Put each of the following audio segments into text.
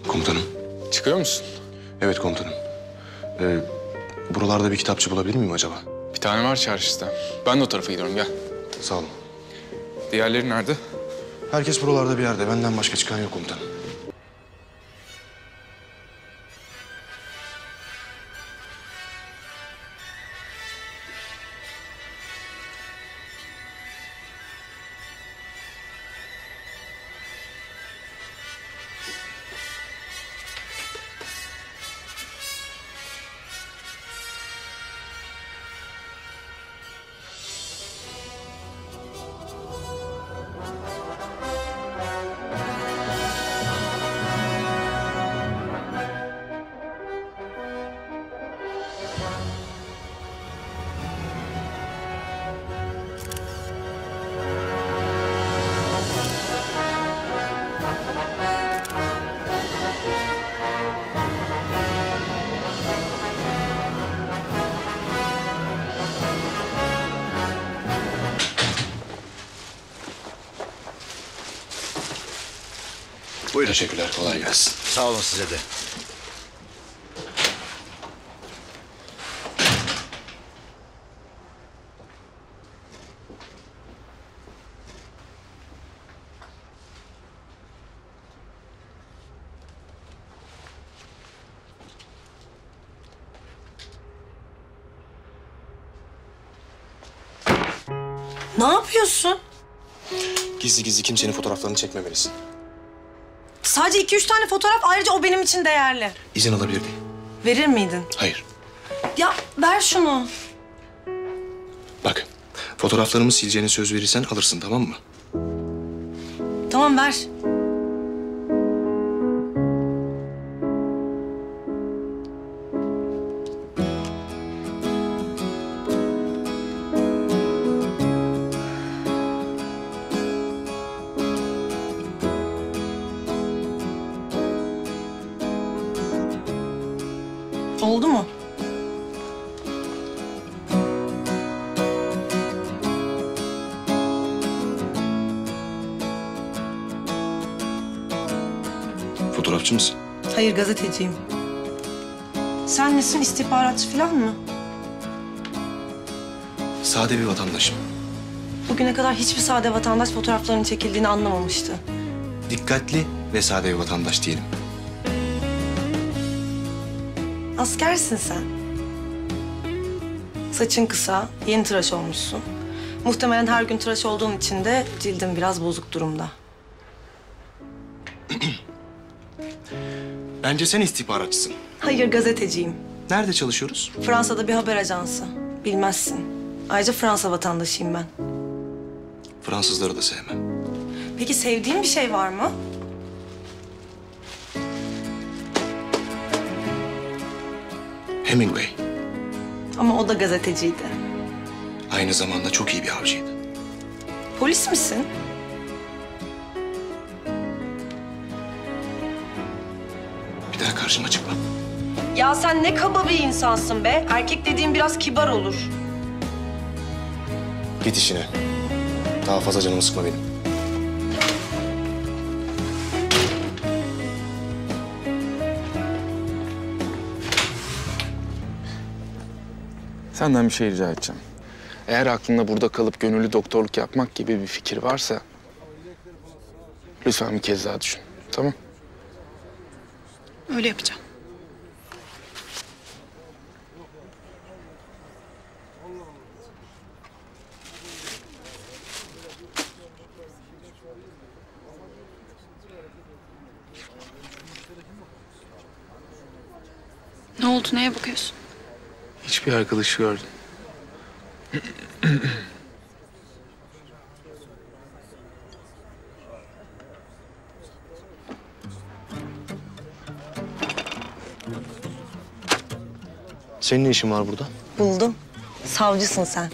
Komutanım. Çıkıyor musun? Evet komutanım. Buralarda bir kitapçı bulabilir miyim acaba? Bir tane var çarşıda. Ben de o tarafa gidiyorum, gel. Sağ olun. Diğerleri nerede? Herkes buralarda bir yerde. Benden başka çıkan yok komutanım. Buyurun. Teşekkürler. Kolay gelsin. Sağ olun size de. Ne yapıyorsun? Gizli gizli kimsenin fotoğraflarını çekmemelisin. Sadece 2-3 tane fotoğraf, ayrıca o benim için değerli. İzin alabilirdim. Verir miydin? Hayır. Ya ver şunu. Bak, fotoğraflarımı sileceğine söz verirsen alırsın, tamam mı? Tamam ver. Oldu mu? Fotoğrafçı mısın? Hayır, gazeteciyim. Sen nesin, istihbaratçı falan mı? Sade bir vatandaşım. Bugüne kadar hiçbir sade vatandaş fotoğraflarının çekildiğini anlamamıştı. Dikkatli ve sade bir vatandaş diyelim. Askersin sen. Saçın kısa, yeni tıraş olmuşsun. Muhtemelen her gün tıraş olduğun için de cildin biraz bozuk durumda. Bence sen istihbaratçısın. Hayır, gazeteciyim. Nerede çalışıyoruz? Fransa'da bir haber ajansı. Bilmezsin. Ayrıca Fransa vatandaşıyım ben. Fransızları da sevmem. Peki sevdiğin bir şey var mı? Hemingway. Ama o da gazeteciydi. Aynı zamanda çok iyi bir avcıydı. Polis misin? Bir daha karşıma çıkma. Ya sen ne kaba bir insansın be. Erkek dediğin biraz kibar olur. Git işine. Daha fazla canımı sıkma benim. Senden bir şey rica edeceğim. Eğer aklında burada kalıp gönüllü doktorluk yapmak gibi bir fikir varsa... lütfen bir kez daha düşün, tamam? Öyle yapacağım. Ne oldu? Neye bakıyorsun? Hiçbir arkadaşı gördüm. Senin ne işin var burada? Buldum. Savcısın sen.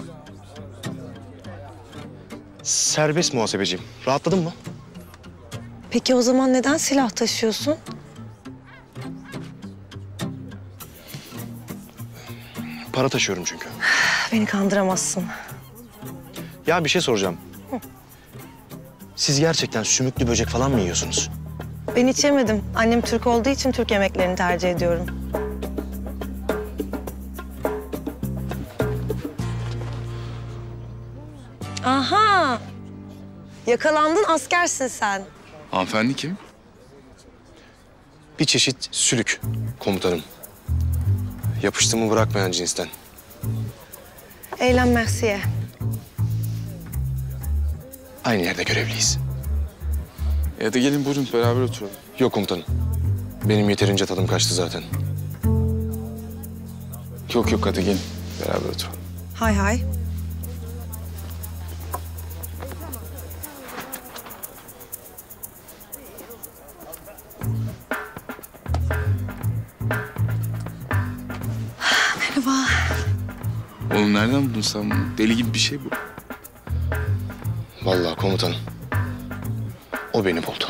Serbest muhasebeciyim. Rahatladın mı? Peki o zaman neden silah taşıyorsun? Para taşıyorum çünkü. Beni kandıramazsın. Ya bir şey soracağım. Siz gerçekten sümüklü böcek falan mı yiyorsunuz? Ben hiç yemedim. Annem Türk olduğu için Türk yemeklerini tercih ediyorum. Aha! Yakalandın, askersin sen. Hanımefendi kim? Bir çeşit sülük komutanım. Yapıştığımı bırakmayan cinsten. Eylem Mercier. Aynı yerde görevliyiz. Hadi gelin buyurun beraber oturalım. Yok komutanım. Benim yeterince tadım kaçtı zaten. Yok hadi gelin beraber oturalım. Hay hay. Merhaba. Oğlum nereden buldun sen bunu? Deli gibi bir şey bu. Vallahi komutanım. O beni buldu.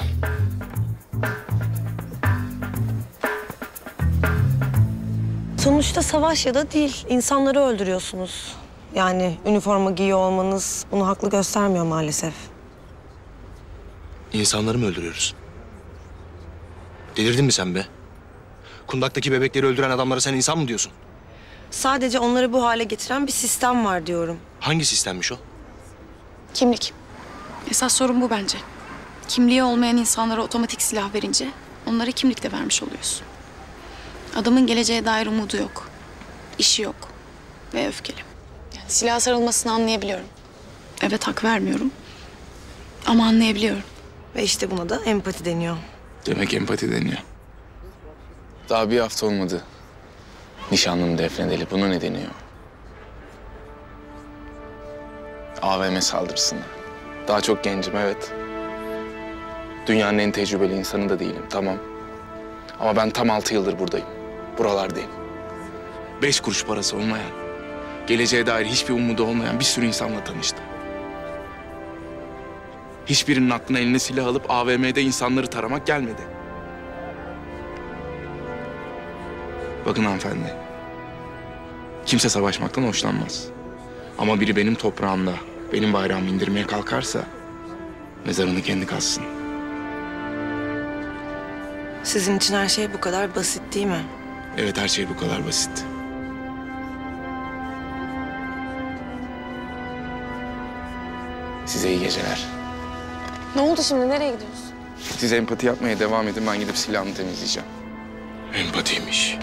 Sonuçta savaş ya da değil, insanları öldürüyorsunuz. Yani üniforma giyiyor olmanız bunu haklı göstermiyor maalesef. İnsanları mı öldürüyoruz? Delirdin mi sen be? Kundaktaki bebekleri öldüren adamlara sen insan mı diyorsun? Sadece onları bu hale getiren bir sistem var diyorum. Hangi sistemmiş o? Kimlik. Esas sorun bu bence. Kimliği olmayan insanlara otomatik silah verince onlara kimlik de vermiş oluyorsun. Adamın geleceğe dair umudu yok. İşi yok. Ve öfkeli. Yani silaha sarılmasını anlayabiliyorum. Evet, hak vermiyorum. Ama anlayabiliyorum. Ve işte buna da empati deniyor. Demek empati deniyor. Daha bir hafta olmadı. Nişanlım defnedeli. Buna ne deniyor? AVM saldırısına. Daha çok gencim evet. Dünyanın en tecrübeli insanı da değilim tamam. Ama ben tam 6 yıldır buradayım. Buralardayım. 5 kuruş parası olmayan, geleceğe dair hiçbir umudu olmayan bir sürü insanla tanıştım. Hiçbirinin aklına eline silah alıp AVM'de insanları taramak gelmedi. Bakın hanımefendi. Kimse savaşmaktan hoşlanmaz. Ama biri benim toprağımda benim bayrağımı indirmeye kalkarsa mezarını kendi kazsın. Sizin için her şey bu kadar basit değil mi? Evet her şey bu kadar basit. Size iyi geceler. Ne oldu şimdi? Nereye gidiyorsun? Siz empati yapmaya devam edin. Ben gidip silahımı temizleyeceğim. Empatiymiş.